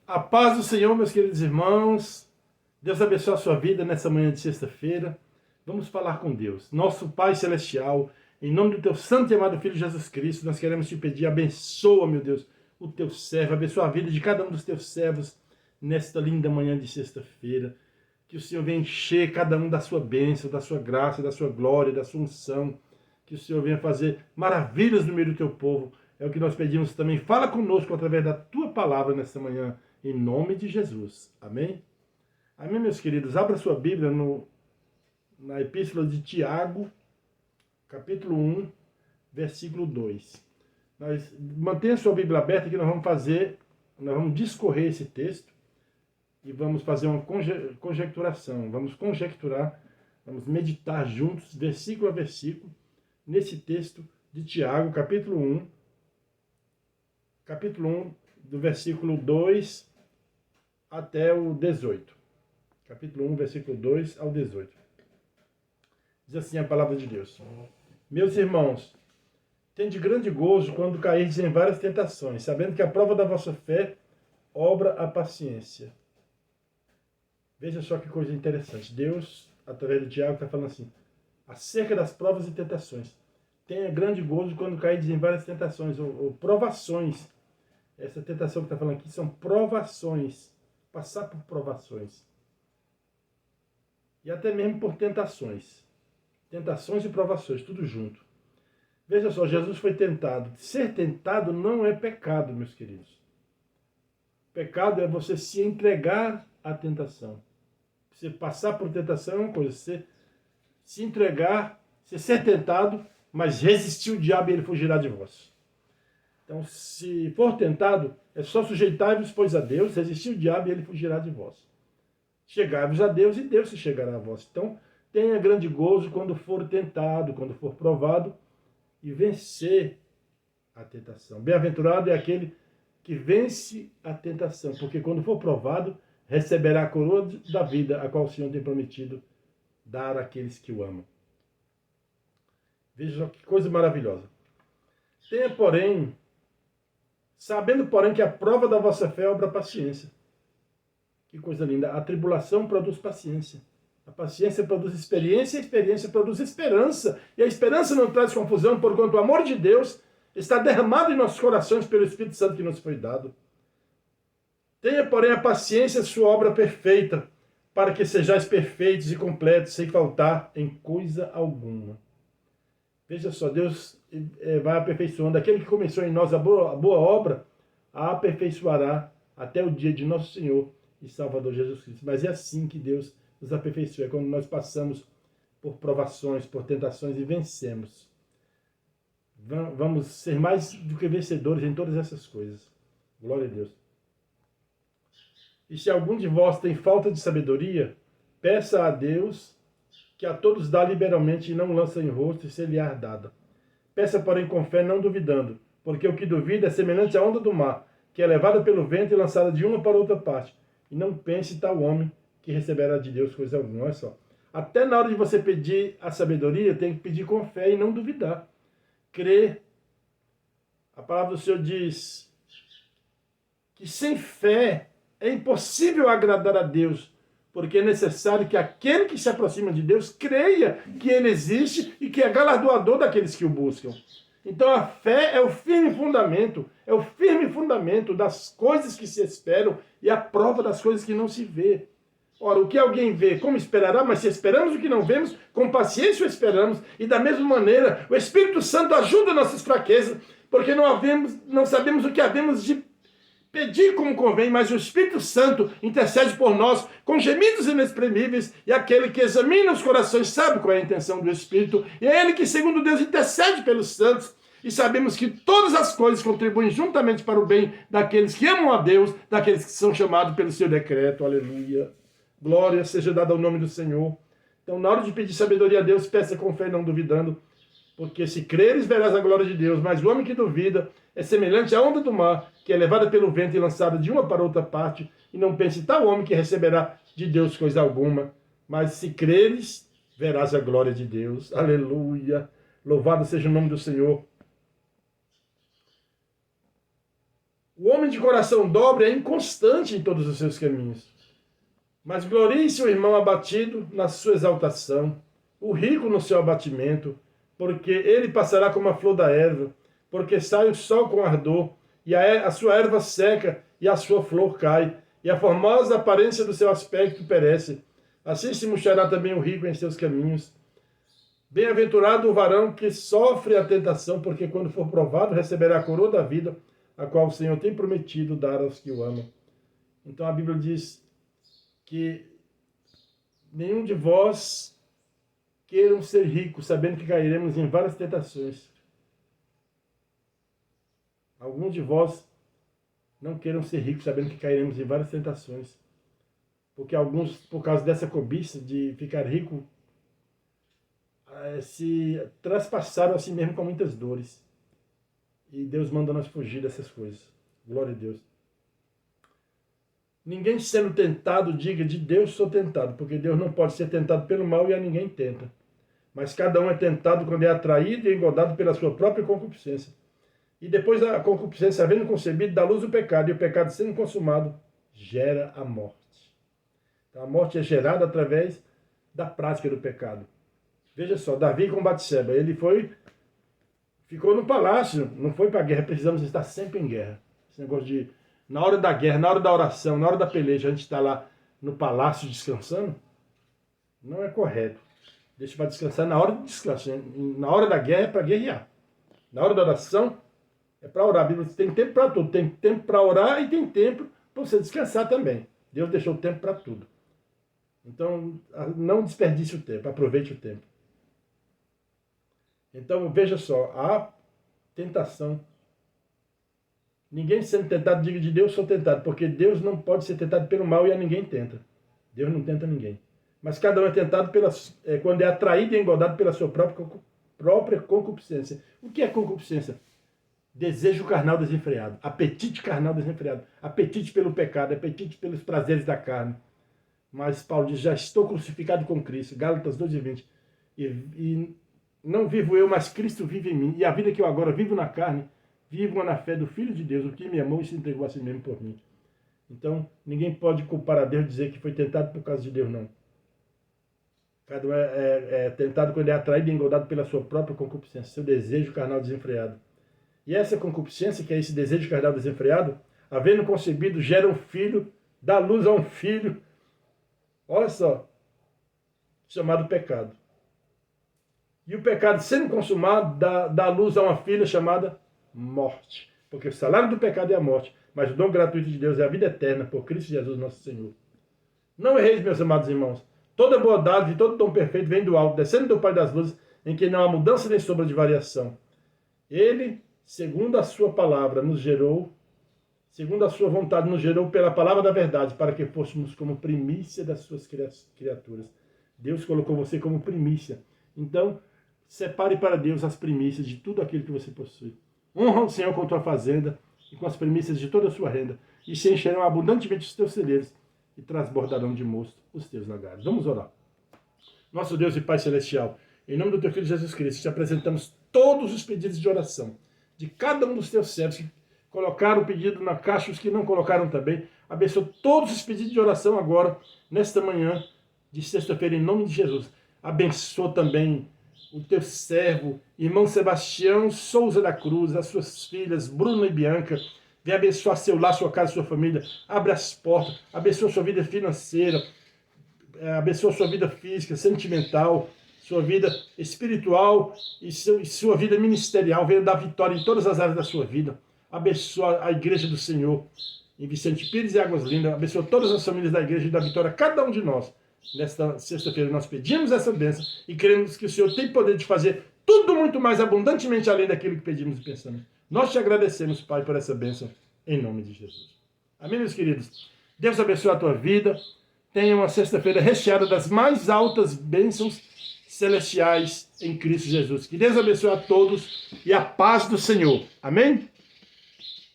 A paz do Senhor, meus queridos irmãos. Deus abençoe a sua vida nessa manhã de sexta-feira. Vamos falar com Deus. Nosso Pai Celestial, em nome do teu santo e amado Filho Jesus Cristo, nós queremos te pedir, abençoa, meu Deus, o teu servo, abençoa a vida de cada um dos teus servos nesta linda manhã de sexta-feira. Que o Senhor venha encher cada um da sua bênção, da sua graça, da sua glória, da sua unção. Que o Senhor venha fazer maravilhas no meio do teu povo. É o que nós pedimos também. Fala conosco através da tua palavra nesta manhã, em nome de Jesus. Amém? Amém, meus queridos. Abra sua Bíblia na Epístola de Tiago, capítulo 1, versículo 2. Mantenha sua Bíblia aberta que nós vamos discorrer esse texto e vamos fazer uma conjecturação. Vamos conjecturar, vamos meditar juntos, versículo a versículo, nesse texto de Tiago, capítulo 1, do versículo 2 até o 18. Capítulo 1, versículo 2 ao 18. Diz assim a palavra de Deus. Meus irmãos, tende grande gozo quando cairdes em várias tentações, sabendo que a prova da vossa fé obra a paciência. Veja só que coisa interessante. Deus, através de Tiago, está falando assim, acerca das provas e tentações. Tenha grande gozo quando cairdes em várias tentações, ou provações. Essa tentação que está falando aqui são provações. Passar por provações. E até mesmo por tentações. Tentações e provações, tudo junto. Veja só, Jesus foi tentado. Ser tentado não é pecado, meus queridos. Pecado é você se entregar à tentação. Você passar por tentação é uma coisa. Você se entregar, você ser tentado, mas resistir o diabo e ele fugirá de vós. Então, se for tentado, é só sujeitar-vos, pois, a Deus, resistir o diabo e ele fugirá de vós. Chegai-vos a Deus e Deus se chegará a vós. Então, tenha grande gozo quando for tentado, quando for provado, e vencer a tentação. Bem-aventurado é aquele que vence a tentação, porque quando for provado, receberá a coroa da vida, a qual o Senhor tem prometido dar àqueles que o amam. Veja que coisa maravilhosa. Tenha, porém, sabendo, porém, que a prova da vossa fé obra paciência. Que coisa linda. A tribulação produz paciência. A paciência produz experiência, a experiência produz esperança. E a esperança não traz confusão, porquanto o amor de Deus está derramado em nossos corações pelo Espírito Santo que nos foi dado. Tenha, porém, a paciência sua obra perfeita, para que sejais perfeitos e completos, sem faltar em coisa alguma. Veja só, Deus vai aperfeiçoando. Aquele que começou em nós a boa obra, a aperfeiçoará até o dia de nosso Senhor e Salvador Jesus Cristo. Mas é assim que Deus nos aperfeiçoa, é quando nós passamos por provações, por tentações e vencemos. Vamos ser mais do que vencedores em todas essas coisas. Glória a Deus. E se algum de vós tem falta de sabedoria, peça a Deus, que a todos dá liberalmente e não lança em rosto e ser-lhe-á dada. Peça, porém, com fé, não duvidando, porque o que duvida é semelhante à onda do mar, que é levada pelo vento e lançada de uma para outra parte. E não pense tal homem que receberá de Deus coisa alguma. Olha só. Até na hora de você pedir a sabedoria, tem que pedir com fé e não duvidar. Crer. A palavra do Senhor diz que sem fé é impossível agradar a Deus, porque é necessário que aquele que se aproxima de Deus creia que ele existe e que é galardoador daqueles que o buscam. Então a fé é o firme fundamento das coisas que se esperam e a prova das coisas que não se vê. Ora, o que alguém vê, como esperará? Mas se esperamos o que não vemos, com paciência o esperamos. E da mesma maneira, o Espírito Santo ajuda nossas fraquezas, porque não sabemos o que havemos de pedir como convém, mas o Espírito Santo intercede por nós com gemidos inexprimíveis, e aquele que examina os corações sabe qual é a intenção do Espírito, e é ele que, segundo Deus, intercede pelos santos, e sabemos que todas as coisas contribuem juntamente para o bem daqueles que amam a Deus, daqueles que são chamados pelo seu decreto. Aleluia. Glória seja dada ao nome do Senhor. Então, na hora de pedir sabedoria a Deus, peça com fé, não duvidando, porque se creres, verás a glória de Deus. Mas o homem que duvida é semelhante à onda do mar, que é levada pelo vento e lançada de uma para outra parte. E não pense tal homem que receberá de Deus coisa alguma. Mas se creres, verás a glória de Deus. Aleluia. Louvado seja o nome do Senhor. O homem de coração dobre é inconstante em todos os seus caminhos. Mas glorie-se o irmão abatido na sua exaltação, o rico no seu abatimento, porque ele passará como a flor da erva, porque sai o sol com ardor, e a sua erva seca, e a sua flor cai, e a formosa aparência do seu aspecto perece. Assim se murchará também o rico em seus caminhos. Bem-aventurado o varão que sofre a tentação, porque quando for provado receberá a coroa da vida, a qual o Senhor tem prometido dar aos que o amam. Então a Bíblia diz que nenhum de vós queiram ser ricos, sabendo que cairemos em várias tentações. Alguns de vós não queiram ser ricos, sabendo que cairemos em várias tentações. Porque alguns, por causa dessa cobiça de ficar rico, se traspassaram a si mesmo com muitas dores. E Deus manda nós fugir dessas coisas. Glória a Deus. Ninguém sendo tentado, diga de Deus sou tentado, porque Deus não pode ser tentado pelo mal e a ninguém tenta. Mas cada um é tentado quando é atraído e engodado pela sua própria concupiscência. E depois a concupiscência, havendo concebido, dá luz o pecado, e o pecado sendo consumado, gera a morte. Então, a morte é gerada através da prática do pecado. Veja só, Davi com Batseba, ele ficou no palácio, não foi para a guerra, precisamos estar sempre em guerra. Esse negócio de, na hora da guerra, na hora da oração, na hora da peleja, a gente está lá no palácio descansando, não é correto. Deixa para descansar na hora de descanso. Na hora da guerra é para guerrear. Na hora da oração é para orar. A Bíblia tem tempo para tudo. Tem tempo para orar e tem tempo para você descansar também. Deus deixou tempo para tudo. Então, não desperdice o tempo, aproveite o tempo. Então, veja só, a tentação. Ninguém sendo tentado, diga de Deus, sou tentado, porque Deus não pode ser tentado pelo mal e a ninguém tenta. Deus não tenta ninguém. Mas cada um é tentado quando é atraído e engodado pela sua própria concupiscência. O que é concupiscência? Desejo carnal desenfreado, apetite carnal desenfreado, apetite pelo pecado, apetite pelos prazeres da carne. Mas Paulo diz, já estou crucificado com Cristo, Gálatas 2:20, e não vivo eu, mas Cristo vive em mim, e a vida que eu agora vivo na carne, vivo na fé do Filho de Deus, o que me amou e se entregou a si mesmo por mim. Então, ninguém pode culpar a Deus e dizer que foi tentado por causa de Deus, não. Cada um é tentado quando é atraído e engodado pela sua própria concupiscência, seu desejo carnal desenfreado. E essa concupiscência, que é esse desejo carnal desenfreado, havendo concebido, gera um filho, dá luz a um filho, olha só, chamado pecado. E o pecado, sendo consumado, dá luz a uma filha chamada morte. Porque o salário do pecado é a morte, mas o dom gratuito de Deus é a vida eterna, por Cristo Jesus nosso Senhor. Não erreis, meus amados irmãos. Toda boa dádiva e todo dom perfeito vem do alto, descendo do Pai das luzes, em que não há mudança nem sombra de variação. Ele, segundo a sua palavra, nos gerou, segundo a sua vontade, nos gerou pela palavra da verdade, para que fôssemos como primícia das suas criaturas. Deus colocou você como primícia. Então, separe para Deus as primícias de tudo aquilo que você possui. Honra o Senhor com a tua fazenda e com as primícias de toda a sua renda, e se encherão abundantemente os teus celeiros, e transbordarão de mosto os teus lagares. Vamos orar. Nosso Deus e Pai Celestial, em nome do teu Filho Jesus Cristo, te apresentamos todos os pedidos de oração de cada um dos teus servos que colocaram o pedido na caixa, os que não colocaram também. Abençoa todos os pedidos de oração agora, nesta manhã de sexta-feira, em nome de Jesus. Abençoa também o teu servo, irmão Sebastião Souza da Cruz, as suas filhas, Bruna e Bianca. Vem abençoar seu lar, sua casa, sua família. Abre as portas, abençoa sua vida financeira, abençoa sua vida física, sentimental, sua vida espiritual e sua vida ministerial. Venha dar vitória em todas as áreas da sua vida. Abençoa a igreja do Senhor em Vicente Pires e Águas Lindas. Abençoa todas as famílias da igreja e dá vitória a cada um de nós. Nesta sexta-feira nós pedimos essa bênção e queremos que o Senhor tem poder de fazer tudo muito mais abundantemente além daquilo que pedimos e pensamos. Nós te agradecemos, Pai, por essa bênção, em nome de Jesus. Amém, meus queridos? Deus abençoe a tua vida. Tenha uma sexta-feira recheada das mais altas bênçãos celestiais em Cristo Jesus. Que Deus abençoe a todos e a paz do Senhor. Amém?